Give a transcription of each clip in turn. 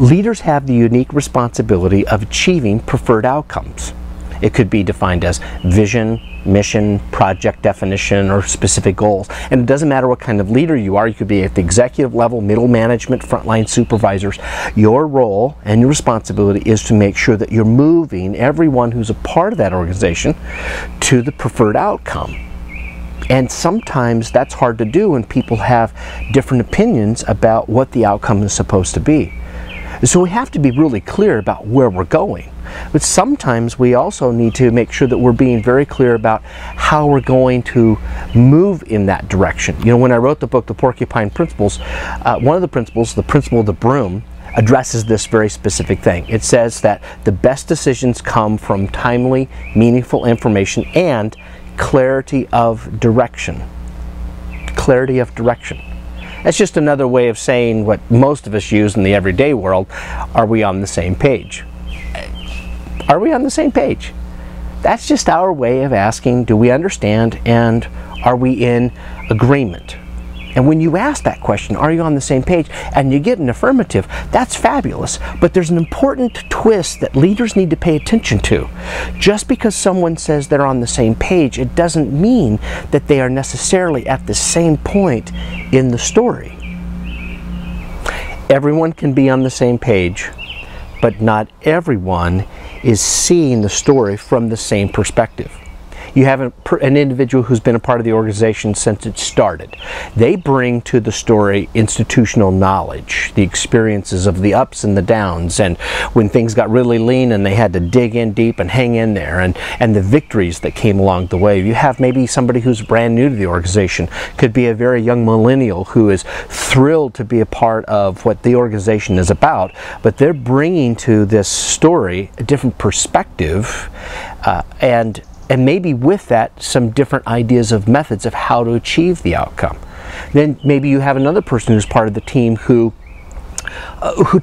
Leaders have the unique responsibility of achieving preferred outcomes. It could be defined as vision, mission, project definition, or specific goals. And it doesn't matter what kind of leader you are. You could be at the executive level, middle management, frontline supervisors. Your role and your responsibility is to make sure that you're moving everyone who's a part of that organization to the preferred outcome. And sometimes that's hard to do when people have different opinions about what the outcome is supposed to be. So we have to be really clear about where we're going. But sometimes we also need to make sure that we're being very clear about how we're going to move in that direction. You know, when I wrote the book, The Porcupine Principles, one of the principles, the principle of the broom, addresses this very specific thing. It says that the best decisions come from timely, meaningful information and clarity of direction. Clarity of direction. That's just another way of saying what most of us use in the everyday world. Are we on the same page? Are we on the same page? That's just our way of asking, do we understand, and are we in agreement? And when you ask that question, are you on the same page, and you get an affirmative, that's fabulous. But there's an important twist that leaders need to pay attention to. Just because someone says they're on the same page, it doesn't mean that they are necessarily at the same point in the story. Everyone can be on the same page, but not everyone is seeing the story from the same perspective. You have an individual who's been a part of the organization since it started. They bring to the story institutional knowledge, the experiences of the ups and the downs, and when things got really lean and they had to dig in deep and hang in there, and the victories that came along the way. You have maybe somebody who's brand new to the organization, could be a very young millennial who is thrilled to be a part of what the organization is about, but they're bringing to this story a different perspective, and maybe with that some different ideas of methods of how to achieve the outcome. Then maybe you have another person who's part of the team who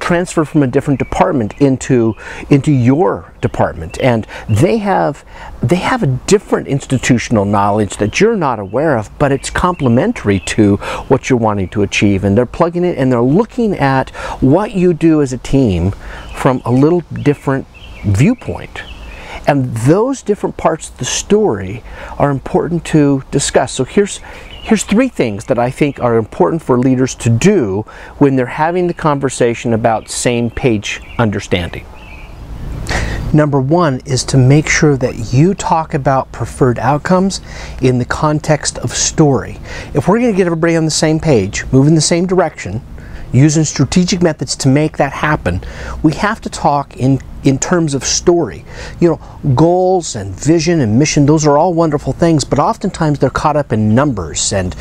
transferred from a different department into your department, and they have a different institutional knowledge that you're not aware of, but it's complementary to what you're wanting to achieve, and they're plugging it and they're looking at what you do as a team from a little different viewpoint. And those different parts of the story are important to discuss. So here's three things that I think are important for leaders to do when they're having the conversation about same page understanding. Number one is to make sure that you talk about preferred outcomes in the context of story. If we're going to get everybody on the same page, move in the same direction, using strategic methods to make that happen, we have to talk in terms of story. You know, goals and vision and mission, those are all wonderful things, but oftentimes they're caught up in numbers and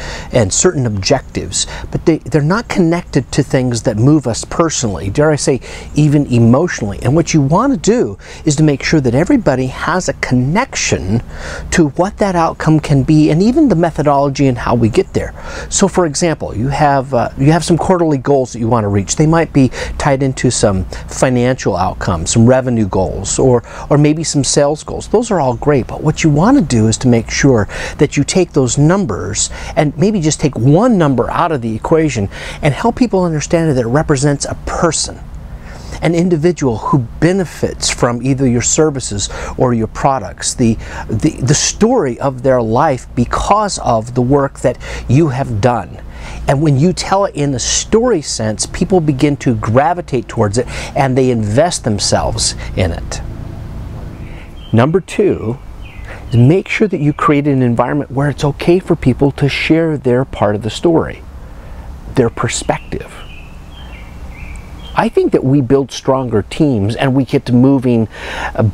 certain objectives, but they're not connected to things that move us personally, dare I say even emotionally. And what you want to do is to make sure that everybody has a connection to what that outcome can be, and even the methodology and how we get there. So for example, you have some quarterly goals that you want to reach. They might be tied into some financial outcomes, some revenue goals, or maybe some sales goals. Those are all great, but what you want to do is to make sure that you take those numbers and maybe just take one number out of the equation and help people understand that it represents a person, an individual who benefits from either your services or your products, the story of their life because of the work that you have done. And when you tell it in a story sense, people begin to gravitate towards it and they invest themselves in it. Number two is make sure that you create an environment where it's okay for people to share their part of the story, their perspective. I think that we build stronger teams and we get to moving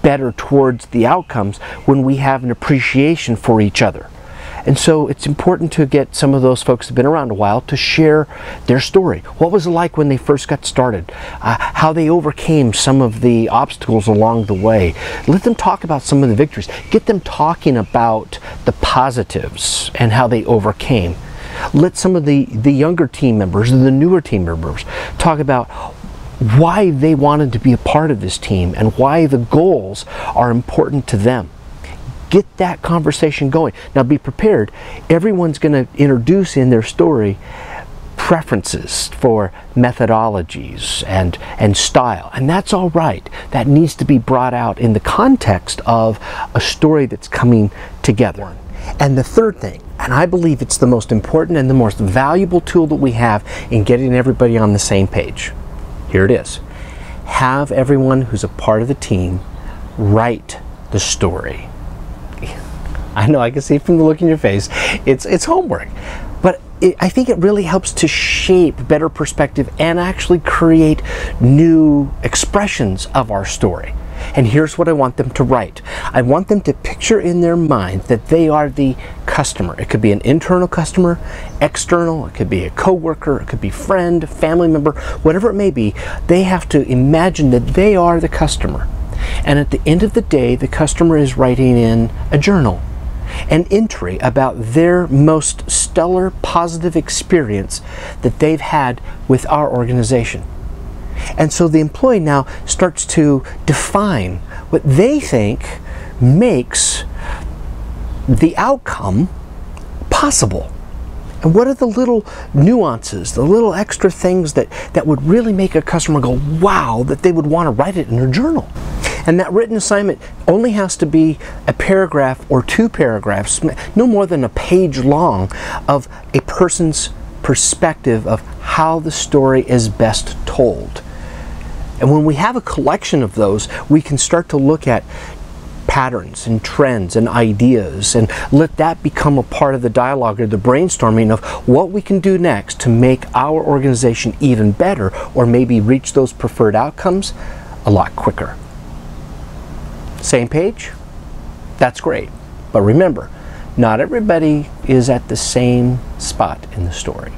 better towards the outcomes when we have an appreciation for each other. And so it's important to get some of those folks who've been around a while to share their story. What was it like when they first got started? How they overcame some of the obstacles along the way. Let them talk about some of the victories. Get them talking about the positives and how they overcame. Let some of the younger team members, the newer team members, talk about why they wanted to be a part of this team and why the goals are important to them. Get that conversation going. Now be prepared. Everyone's going to introduce in their story preferences for methodologies and style, and that's all right. That needs to be brought out in the context of a story that's coming together. And the third thing, and I believe it's the most important and the most valuable tool that we have in getting everybody on the same page. Here it is. Have everyone who's a part of the team write the story. I know, I can see from the look in your face, it's homework. But I think it really helps to shape better perspective and actually create new expressions of our story. And here's what I want them to write. I want them to picture in their mind that they are the customer. It could be an internal customer, external, it could be a coworker, it could be friend, family member, whatever it may be. They have to imagine that they are the customer. And at the end of the day, the customer is writing in a journal, an entry about their most stellar positive experience that they've had with our organization. And so the employee now starts to define what they think makes the outcome possible. And what are the little nuances, the little extra things that would really make a customer go, wow, that they would want to write it in their journal. And that written assignment only has to be a paragraph or 2 paragraphs, no more than a page long, of a person's perspective of how the story is best told. And when we have a collection of those, we can start to look at patterns and trends and ideas and let that become a part of the dialogue or the brainstorming of what we can do next to make our organization even better, or maybe reach those preferred outcomes a lot quicker. Same page? That's great. But remember, not everybody is at the same spot in the story.